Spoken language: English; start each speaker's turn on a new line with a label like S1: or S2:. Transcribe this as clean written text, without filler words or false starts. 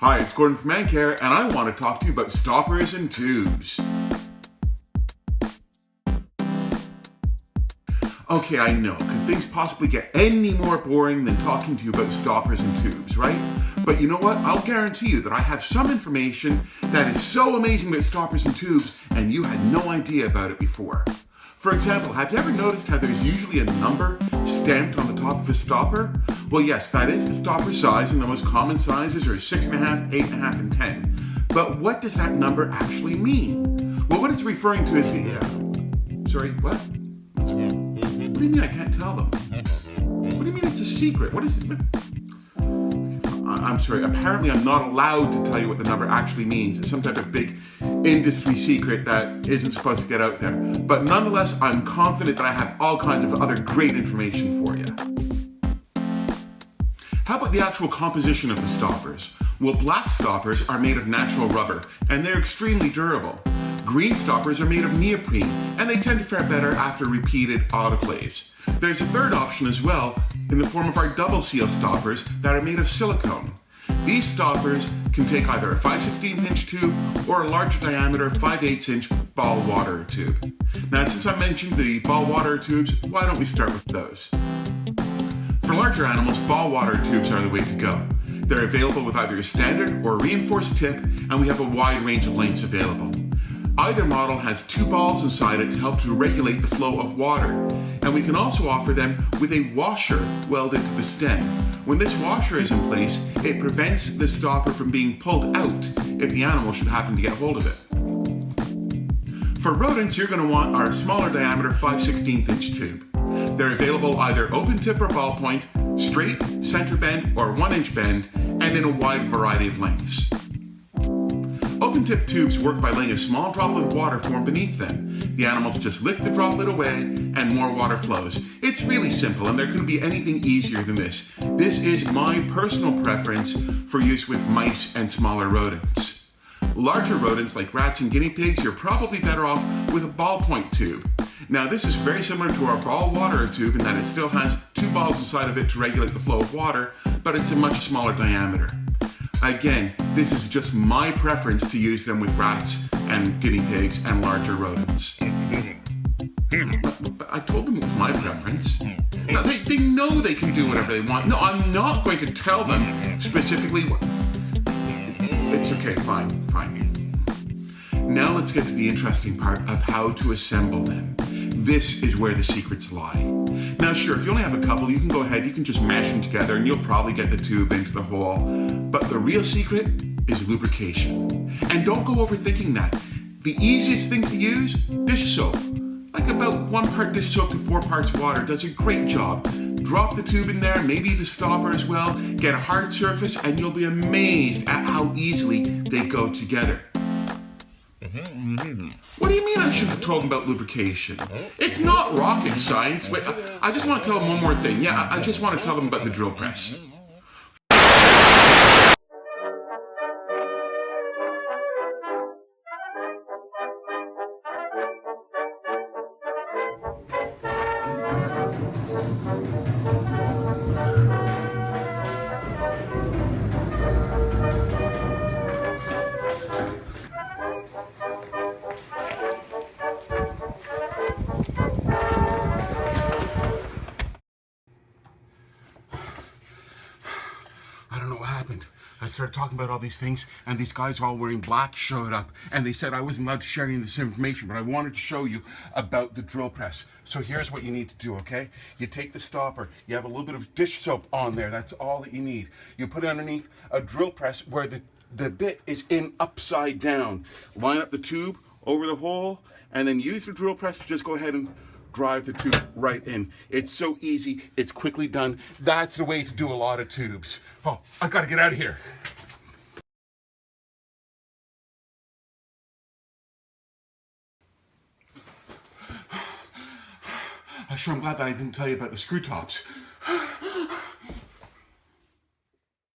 S1: Hi, it's Gordon from Mancare, and I want to talk to you about stoppers and tubes. Okay, I know. Could things possibly get any more boring than talking to you about stoppers and tubes, right? But you know what? I'll guarantee you that I have some information that is so amazing about stoppers and tubes, and you had no idea about it before. For example, have you ever noticed how there's usually a number stamped on the top of a stopper? Well, yes, that is the stopper size, and the most common sizes are 6.5, 8.5, and 10. But what does that number actually mean? Well, what it's referring to is the... Sorry, what? What do you mean I can't tell them? What do you mean it's a secret? What is it? I'm sorry, apparently I'm not allowed to tell you what the number actually means. It's some type of big industry secret that isn't supposed to get out there. But nonetheless, I'm confident that I have all kinds of other great information for you. How about the actual composition of the stoppers? Well, black stoppers are made of natural rubber, and they're extremely durable. Green stoppers are made of neoprene, and they tend to fare better after repeated autoclaves. There's a third option as well, in the form of our double seal stoppers that are made of silicone. These stoppers can take either a 5/16 inch tube or a larger diameter 5/8 inch ball water tube. Now, since I mentioned the ball water tubes, why don't we start with those? For larger animals, ball water tubes are the way to go. They're available with either a standard or reinforced tip, and we have a wide range of lengths available. Either model has two balls inside it to help to regulate the flow of water, and we can also offer them with a washer welded to the stem. When this washer is in place, it prevents the stopper from being pulled out if the animal should happen to get hold of it. For rodents, you're going to want our smaller diameter 5/16 inch tube. They're available either open tip or ballpoint, straight, center bend, or 1-inch bend, and in a wide variety of lengths. Open tip tubes work by letting a small droplet of water form beneath them. The animals just lick the droplet away and more water flows. It's really simple, and there couldn't be anything easier than this. This is my personal preference for use with mice and smaller rodents. Larger rodents like rats and guinea pigs, you're probably better off with a ballpoint tube. Now, this is very similar to our ball water tube in that it still has two balls inside of it to regulate the flow of water, but it's a much smaller diameter. Again, this is just my preference to use them with rats and guinea pigs and larger rodents. But I told them it was my preference. No, they know they can do whatever they want. No, I'm not going to tell them specifically what... It's okay, fine. Now let's get to the interesting part of how to assemble them. This is where the secrets lie. Now sure, if you only have a couple, you can go ahead, you can just mash them together and you'll probably get the tube into the hole. But the real secret is lubrication. And don't go overthinking that. The easiest thing to use, dish soap. Like about 1 part dish soap to 4 parts water does a great job. Drop the tube in there, maybe the stopper as well, get a hard surface, and you'll be amazed at how easily they go together. What do you mean I should have told them about lubrication? It's not rocket science. Wait, I just want to tell them one more thing. Yeah, I just want to tell them about the drill press. I don't know what happened. I started talking about all these things, and these guys all wearing black showed up, and they said I wasn't allowed to share any of this information, but I wanted to show you about the drill press. So here's what you need to do, okay? You take the stopper, you have a little bit of dish soap on there, that's all that you need. You put it underneath a drill press where the bit is in upside down. Line up the tube over the hole, and then use the drill press to just go ahead and drive the tube right in. It's so easy, it's quickly done. That's the way to do a lot of tubes. Oh, I've got to get out of here. I'm glad that I didn't tell you about the screw tops.